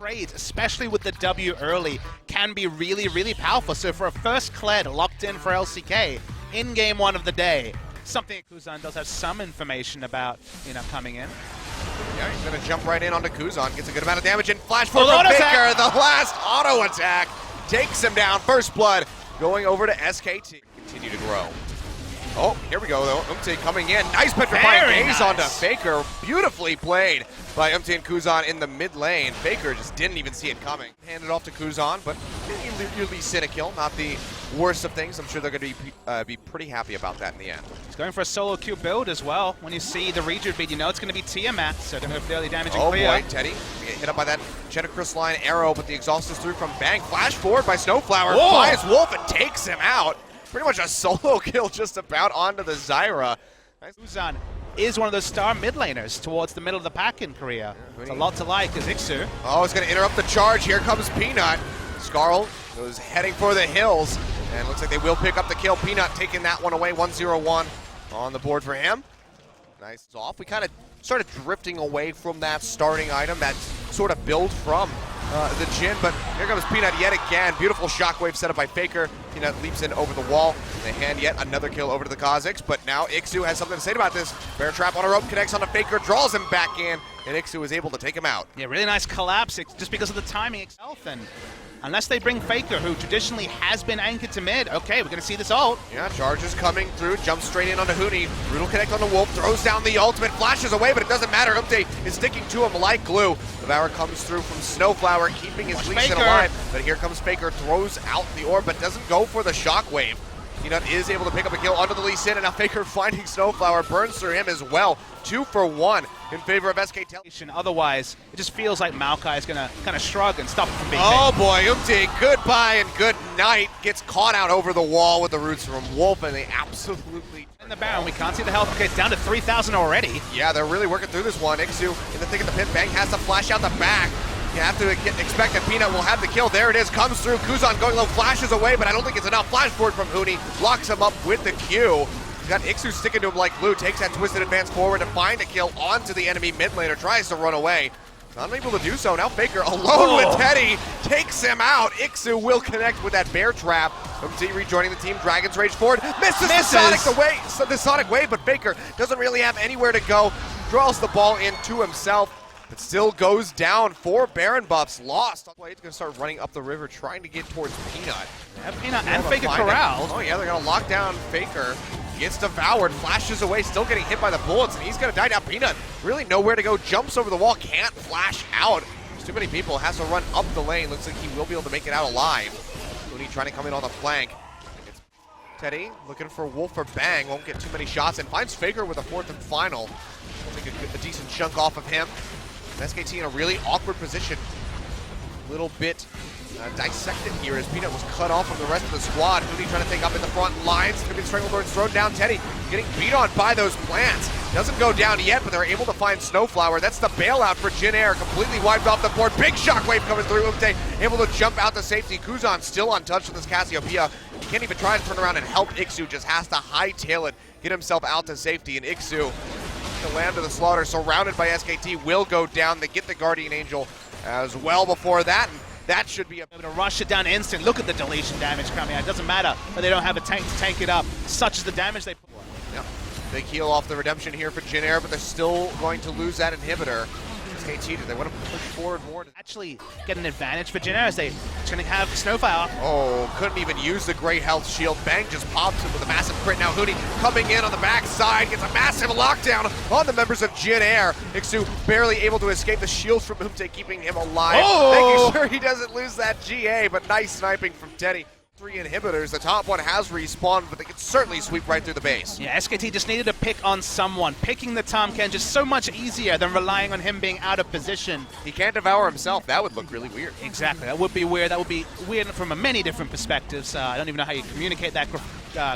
trades, especially with the W early, can be really, really powerful. So for a first Kled locked in for LCK in game one of the day, something Kuzan does have some information about, coming in. Yeah, he's going to jump right in onto Kuzan, gets a good amount of damage, and flash forward from Baker. The last auto attack takes him down. First blood going over to SKT. Continue to grow. Oh, here we go though. Umte coming in. Nice petrifying gaze onto Faker. Beautifully played by Umte and Kuzan in the mid lane. Faker just didn't even see it coming. Handed off to Kuzan, but you at least hit a kill. Not the worst of things. I'm sure they're going to be pretty happy about that in the end. He's going for a solo queue build as well. When you see the Reacher beat, you know it's going to be Tiamat, so going to fairly damaging clear. Oh boy, Teddy. Get hit up by that Cheddar Crystalline arrow, but the exhaust is through from Bang. Flash forward by Snowflower. Flies Wolf and takes him out. Pretty much a solo kill just about onto the Zyra. Nice. Kuzan is one of those star mid laners towards the middle of the pack in Korea. Yeah, it's a lot to like as Ixu. Oh, it's going to interrupt the charge. Here comes Peanut. Skarl goes heading for the hills, and looks like they will pick up the kill. Peanut taking that one away. 1-0-1 on the board for him. Nice. It's off. We kind of started drifting away from that starting item, that sort of build from the Jhin, but here comes Peanut yet again. Beautiful shockwave set up by Faker. Peanut leaps in over the wall. They hand yet another kill over to the Kazakhs, but now Ixu has something to say about this. Bear trap on a rope, connects onto Faker, draws him back in, and Ixu is able to take him out. Yeah, really nice collapse just because of the timing itself, and unless they bring Faker, who traditionally has been anchored to mid, okay, we're going to see this ult. Yeah, charge is coming through, jumps straight in onto Huni. Brutal connect on the Wolf, throws down the ultimate, flashes away, but it doesn't matter. Update is sticking to him like glue. Devour comes through from Snowflower, keeping his Legion alive. But here comes Faker, throws out the orb, but doesn't go for the shockwave. Peanut is able to pick up a kill onto the Lee Sin, and now Faker finding Snowflower, burns through him as well. 2 for 1 in favor of SKT. Otherwise, it just feels like Maokai is going to kind of shrug and stop him from being Oh boy, Umte, goodbye and good night. Gets caught out over the wall with the roots from Wolf, and they absolutely... In the Baron, we can't see the health. Okay, it's down to 3,000 already. Yeah, they're really working through this one. Ixu in the thick of the pit. Bang has to flash out the back. You have to expect that Peanut will have the kill. There it is, comes through. Kuzan going low, flashes away, but I don't think it's enough. Flash forward from Huni, locks him up with the Q. He's got Ixu sticking to him like glue, takes that twisted advance forward to find a kill onto the enemy mid laner, tries to run away. Unable to do so. Now Faker alone with Teddy takes him out. Ixu will connect with that bear trap. Umte rejoining the team. Dragon's Rage forward. Misses the Sonic Wave, but Faker doesn't really have anywhere to go. Draws the ball in to himself, but still goes down. 4 Baron buffs lost. He's going to start running up the river, trying to get towards Peanut. Yeah, Peanut and Faker corralled. Oh yeah, they're going to lock down Faker. Gets devoured, flashes away, still getting hit by the bullets, and he's going to die now. Peanut really nowhere to go, jumps over the wall, can't flash out. There's too many people, has to run up the lane. Looks like he will be able to make it out alive. Looney trying to come in on the flank. It's Teddy looking for Wolf or Bang, won't get too many shots, and finds Faker with a 4th and final. We'll take a decent chunk off of him. And SKT in a really awkward position. A little bit dissected here as Peanut was cut off from the rest of the squad. Mooney trying to take up in the front lines. It's going to be Stranglethorns thrown down. Teddy getting beat on by those plants. Doesn't go down yet, but they're able to find Snowflower. That's the bailout for Jhin Air. Completely wiped off the board. Big shockwave coming through. Umte able to jump out to safety. Kuzan still untouched with this Cassiopeia. He can't even try to turn around and help Ixu. Just has to hightail it, get himself out to safety. And Ixu, the land of the slaughter, surrounded by SKT, will go down. They get the Guardian Angel as well before that. And that should be able to rush it down instant. Look at the deletion damage coming out. It doesn't matter that they don't have a tank to tank it up. Such is the damage they put. Yep. Big heal off the redemption here for Jhin Air, but they're still going to lose that inhibitor. SKT, they want to push forward more. Actually get an advantage for Jhin Air as they're going to have Snowflower. Oh, couldn't even use the great health shield. Bang just pops him with a massive crit. Now Huni coming in on the backside, gets a massive lockdown on the members of Jhin Air. Ixu barely able to escape the shield from Umte, keeping him alive. Making sure he doesn't lose that GA, but nice sniping from Teddy. 3 inhibitors. The top one has respawned, but they can certainly sweep right through the base. Yeah, SKT just needed to pick on someone. Picking the Tahm Kench is so much easier than relying on him being out of position. He can't devour himself. That would look really weird. Exactly. That would be weird. That would be weird from many different perspectives. I don't even know how you communicate that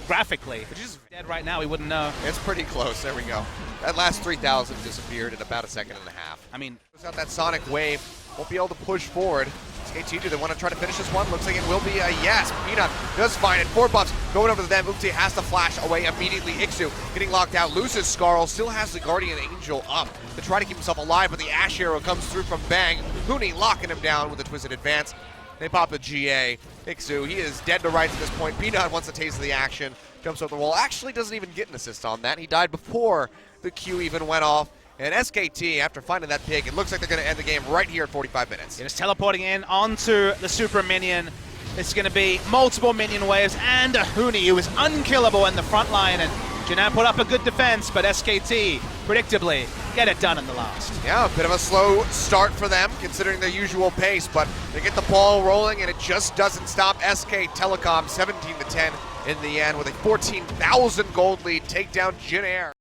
graphically. Which is dead right now. We wouldn't know. It's pretty close. There we go. That last 3,000 disappeared in about a second and a half. I mean, without that Sonic Wave, won't be able to push forward. SKT, do they want to try to finish this one? Looks like it will be a yes. Peanut does find it. 4 buffs going over to them. Umte has to flash away immediately. Ixu getting locked out. Loses Skarl. Still has the Guardian Angel up to try to keep himself alive, but the Ash Arrow comes through from Bang. Huni locking him down with a twisted advance. They pop the GA. Ixu, he is dead to rights at this point. Peanut wants a taste of the action. Jumps up the wall. Actually doesn't even get an assist on that. He died before the Q even went off. And SKT, after finding that pig, it looks like they're going to end the game right here at 45 minutes. It is teleporting in onto the super minion. It's going to be multiple minion waves and a Huni who is unkillable in the front line. And Jinan put up a good defense, but SKT, predictably, get it done in the last. Yeah, a bit of a slow start for them, considering their usual pace, but they get the ball rolling, and it just doesn't stop. SK Telecom 17-10 in the end with a 14,000 gold lead. Take down Jin Air.